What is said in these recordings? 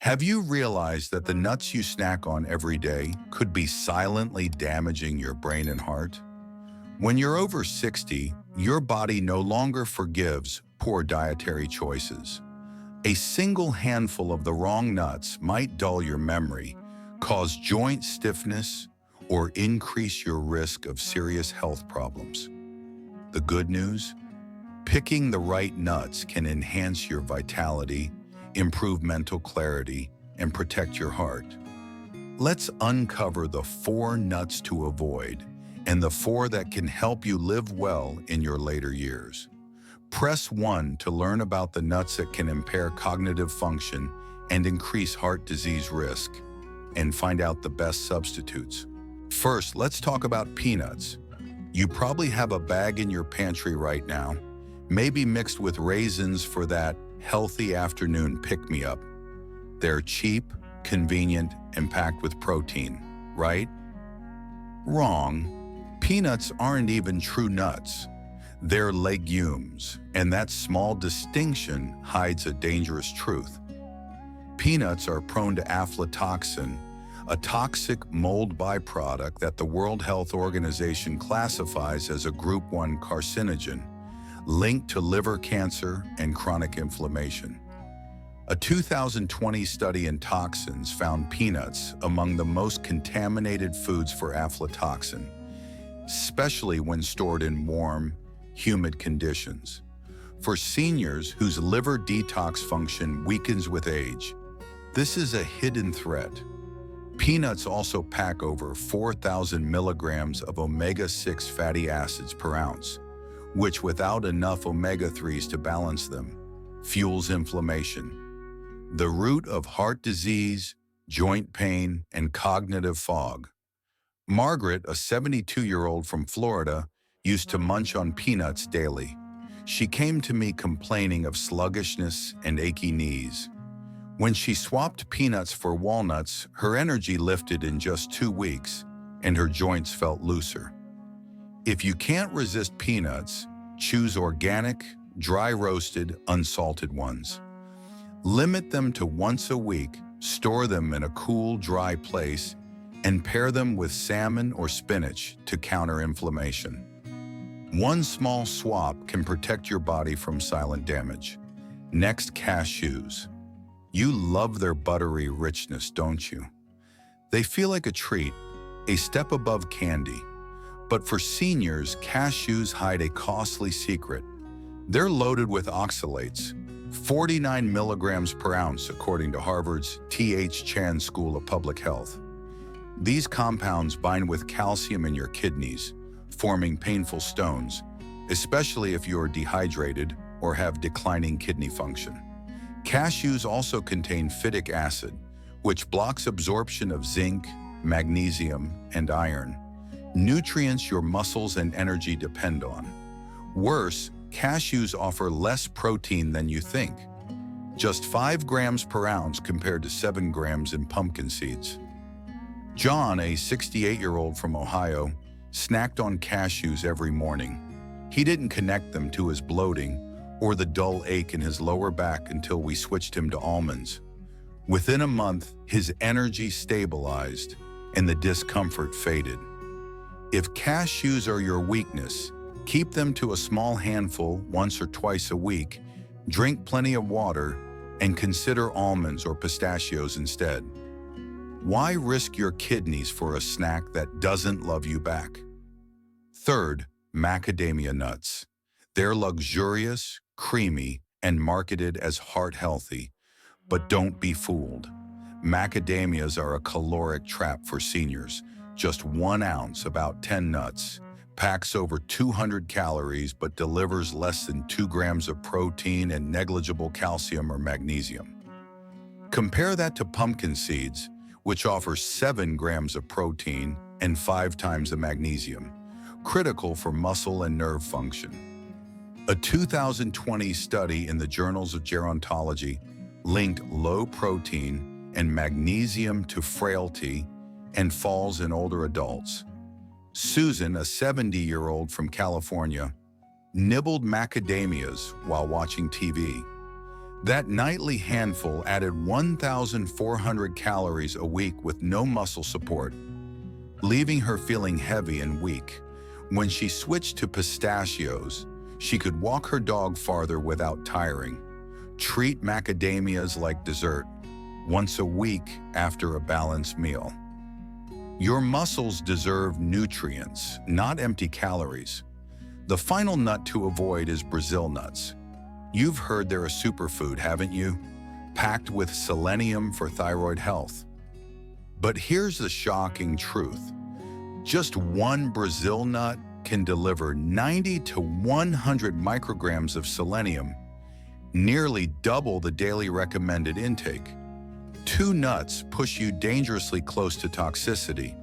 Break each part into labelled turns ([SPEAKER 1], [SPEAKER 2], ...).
[SPEAKER 1] Have you realized that the nuts you snack on every day could be silently damaging your brain and heart? When you're over 60, your body no longer forgives poor dietary choices. A single handful of the wrong nuts might dull your memory, cause joint stiffness, or increase your risk of serious health problems. The good news? Picking the right nuts can enhance your vitality, improve mental clarity, and protect your heart. Let's uncover the 4 nuts to avoid and the 4 that can help you live well in your later years. Press 1 to learn about the nuts that can impair cognitive function and increase heart disease risk, and find out the best substitutes. First, let's talk about peanuts. You probably have a bag in your pantry right now, maybe mixed with raisins for that healthy afternoon pick-me-up. They're cheap, convenient, and packed with protein, right? Wrong. Peanuts aren't even true nuts. They're legumes, and that small distinction hides a dangerous truth. Peanuts are prone to aflatoxin, a toxic mold byproduct that the World Health Organization classifies as a Group 1 carcinogen, linked to liver cancer and chronic inflammation. A 2020 study in toxins found peanuts among the most contaminated foods for aflatoxin, especially when stored in warm, humid conditions. For seniors whose liver detox function weakens with age, this is a hidden threat. Peanuts also pack over 4,000 milligrams of omega-6 fatty acids per ounce, which, without enough omega-3s to balance them, fuels inflammation. The root of heart disease, joint pain, and cognitive fog. Margaret, a 72-year-old from Florida, used to munch on peanuts daily. She came to me complaining of sluggishness and achy knees. When she swapped peanuts for walnuts, her energy lifted in just 2 weeks, and her joints felt looser. If you can't resist peanuts, choose organic, dry-roasted, unsalted ones. Limit them to once a week, store them in a cool, dry place, and pair them with salmon or spinach to counter inflammation. One small swap can protect your body from silent damage. Next, cashews. You love their buttery richness, don't you? They feel like a treat, a step above candy. But for seniors, cashews hide a costly secret. They're loaded with oxalates, 49 milligrams per ounce according to Harvard's T.H. Chan School of Public Health. These compounds bind with calcium in your kidneys, forming painful stones, especially if you're dehydrated or have declining kidney function. Cashews also contain phytic acid, which blocks absorption of zinc, magnesium, and iron, nutrients your muscles and energy depend on. Worse, cashews offer less protein than you think, just 5 grams per ounce compared to 7 grams in pumpkin seeds. John, a 68-year-old from Ohio, snacked on cashews every morning. He didn't connect them to his bloating or the dull ache in his lower back until we switched him to almonds. Within a month, his energy stabilized and the discomfort faded. If cashews are your weakness, keep them to a small handful once or twice a week, drink plenty of water, and consider almonds or pistachios instead. Why risk your kidneys for a snack that doesn't love you back? Third, macadamia nuts. They're luxurious, creamy, and marketed as heart-healthy, but don't be fooled. Macadamias are a caloric trap for seniors. Just 1 ounce, about 10 nuts, packs over 200 calories but delivers less than 2 grams of protein and negligible calcium or magnesium. Compare that to pumpkin seeds, which offer 7 grams of protein and 5 times the magnesium, critical for muscle and nerve function. A 2020 study in the Journals of Gerontology linked low protein and magnesium to frailty and falls in older adults. Susan, a 70-year-old from California, nibbled macadamias while watching TV. That nightly handful added 1,400 calories a week with no muscle support, leaving her feeling heavy and weak. When she switched to pistachios, she could walk her dog farther without tiring, treat macadamias like dessert once a week after a balanced meal. Your muscles deserve nutrients, not empty calories. The final nut to avoid is Brazil nuts. You've heard they're a superfood, haven't you? Packed with selenium for thyroid health. But here's the shocking truth. Just one Brazil nut can deliver 90 to 100 micrograms of selenium, nearly double the daily recommended intake. 2 nuts push you dangerously close to toxicity.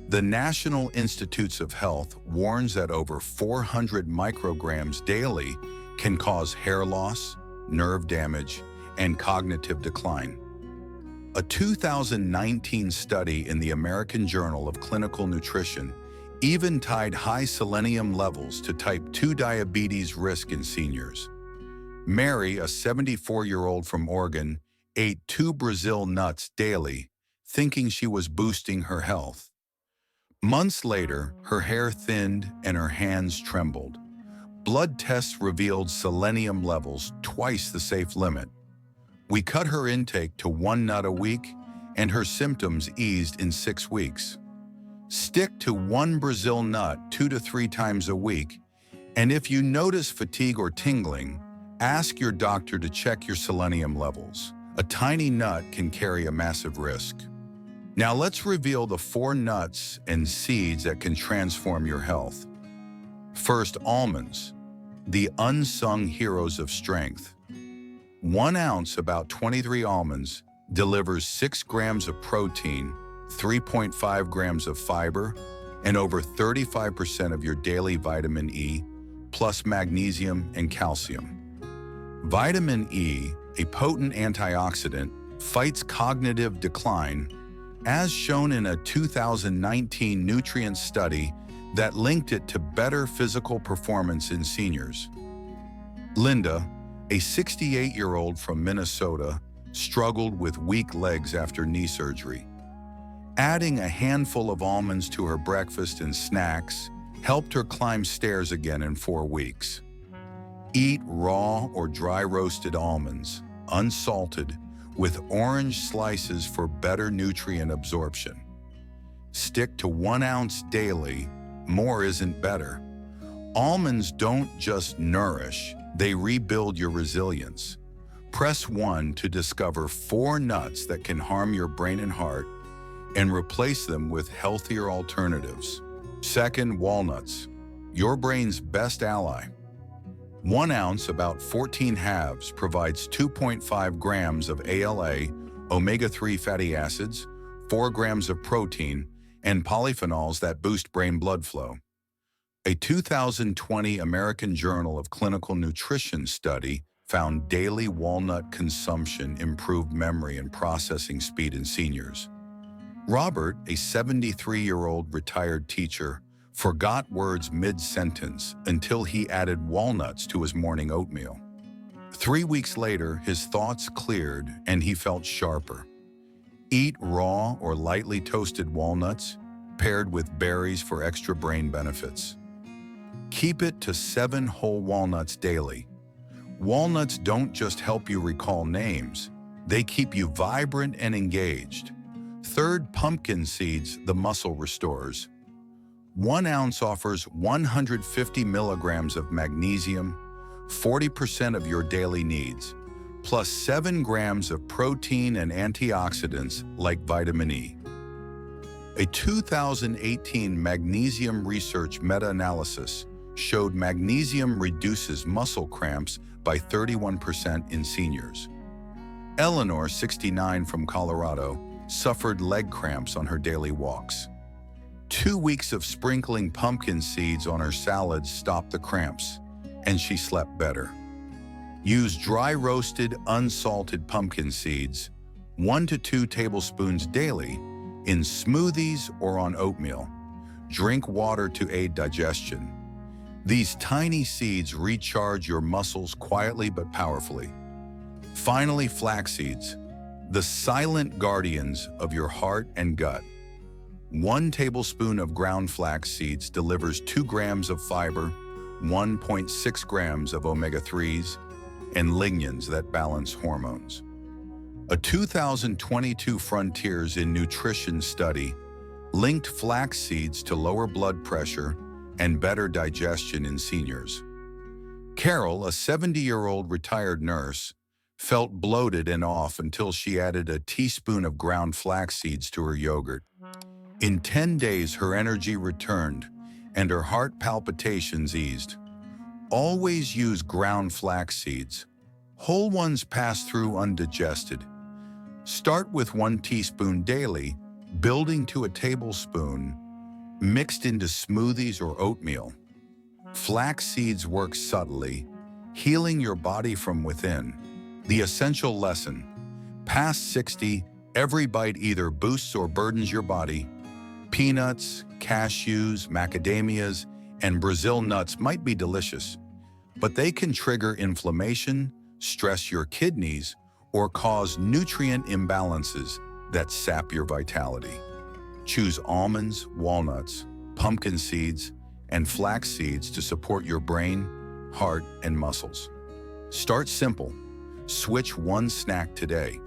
[SPEAKER 1] The National Institutes of Health warns that over 400 micrograms daily can cause hair loss, nerve damage, and cognitive decline. A 2019 study in the American Journal of Clinical Nutrition even tied high selenium levels to type 2 diabetes risk in seniors. Mary, a 74-year-old from Oregon, ate 2 Brazil nuts daily, thinking she was boosting her health. Months later, her hair thinned and her hands trembled. Blood tests revealed selenium levels twice the safe limit. We cut her intake to 1 nut a week, and her symptoms eased in 6 weeks. Stick to 1 Brazil nut 2 to 3 times a week, and if you notice fatigue or tingling, ask your doctor to check your selenium levels. A tiny nut can carry a massive risk. Now let's reveal the 4 nuts and seeds that can transform your health. First, almonds, the unsung heroes of strength. 1 ounce, about 23 almonds, delivers 6 grams of protein, 3.5 grams of fiber, and over 35% of your daily vitamin E, plus magnesium and calcium. Vitamin E, a potent antioxidant, fights cognitive decline, as shown in a 2019 nutrient study that linked it to better physical performance in seniors. Linda, a 68-year-old from Minnesota, struggled with weak legs after knee surgery. Adding a handful of almonds to her breakfast and snacks helped her climb stairs again in 4 weeks. Eat raw or dry roasted almonds, unsalted, with orange slices for better nutrient absorption. Stick to 1 ounce daily. More isn't better. Almonds don't just nourish, they rebuild your resilience. Press 1 to discover 4 nuts that can harm your brain and heart and replace them with healthier alternatives. Second, walnuts, your brain's best ally. 1 ounce, about 14 halves, provides 2.5 grams of ALA, omega-3 fatty acids, 4 grams of protein, and polyphenols that boost brain blood flow. A 2020 American Journal of Clinical Nutrition study found daily walnut consumption improved memory and processing speed in seniors. Robert, a 73-year-old retired teacher, forgot words mid-sentence until he added walnuts to his morning oatmeal. 3 weeks later, his thoughts cleared and he felt sharper. Eat raw or lightly toasted walnuts, paired with berries for extra brain benefits. Keep it to 7 whole walnuts daily. Walnuts don't just help you recall names, they keep you vibrant and engaged. Third, pumpkin seeds, the muscle restorers. 1 ounce offers 150 milligrams of magnesium, 40% of your daily needs, plus 7 grams of protein and antioxidants like vitamin E. A 2018 magnesium research meta-analysis showed magnesium reduces muscle cramps by 31% in seniors. Eleanor, 69, from Colorado, suffered leg cramps on her daily walks. 2 weeks of sprinkling pumpkin seeds on her salads stopped the cramps, and she slept better. Use dry roasted, unsalted pumpkin seeds, 1 to 2 tablespoons daily, in smoothies or on oatmeal. Drink water to aid digestion. These tiny seeds recharge your muscles quietly but powerfully. Finally, flax seeds, the silent guardians of your heart and gut. 1 tablespoon of ground flax seeds delivers 2 grams of fiber, 1.6 grams of omega-3s, and lignans that balance hormones. A 2022 Frontiers in Nutrition study linked flax seeds to lower blood pressure and better digestion in seniors. Carol, a 70-year-old retired nurse, felt bloated and off until she added a teaspoon of ground flax seeds to her yogurt. In 10 days, her energy returned and her heart palpitations eased. Always use ground flax seeds. Whole ones pass through undigested. Start with 1 teaspoon daily, building to a tablespoon, mixed into smoothies or oatmeal. Flax seeds work subtly, healing your body from within. The essential lesson: past 60, every bite either boosts or burdens your body. Peanuts, cashews, macadamias, and Brazil nuts might be delicious, but they can trigger inflammation, stress your kidneys, or cause nutrient imbalances that sap your vitality. Choose almonds, walnuts, pumpkin seeds, and flax seeds to support your brain, heart, and muscles. Start simple. Switch 1 snack today.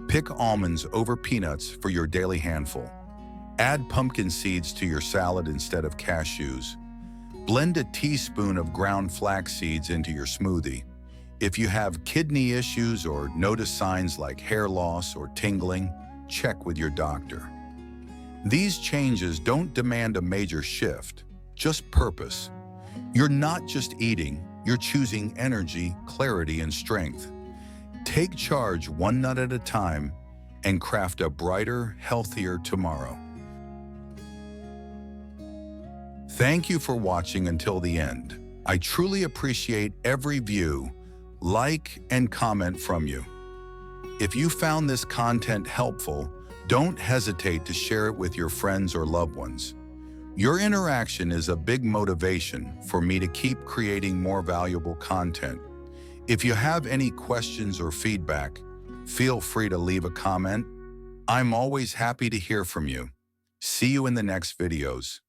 [SPEAKER 1] Pick almonds over peanuts for your daily handful. Add pumpkin seeds to your salad instead of cashews. Blend a teaspoon of ground flax seeds into your smoothie. If you have kidney issues or notice signs like hair loss or tingling, check with your doctor. These changes don't demand a major shift, just purpose. You're not just eating, you're choosing energy, clarity, and strength. Take charge 1 nut at a time and craft a brighter, healthier tomorrow. Thank you for watching until the end. I truly appreciate every view, like, and comment from you. If you found this content helpful, don't hesitate to share it with your friends or loved ones. Your interaction is a big motivation for me to keep creating more valuable content. If you have any questions or feedback, feel free to leave a comment. I'm always happy to hear from you. See you in the next videos.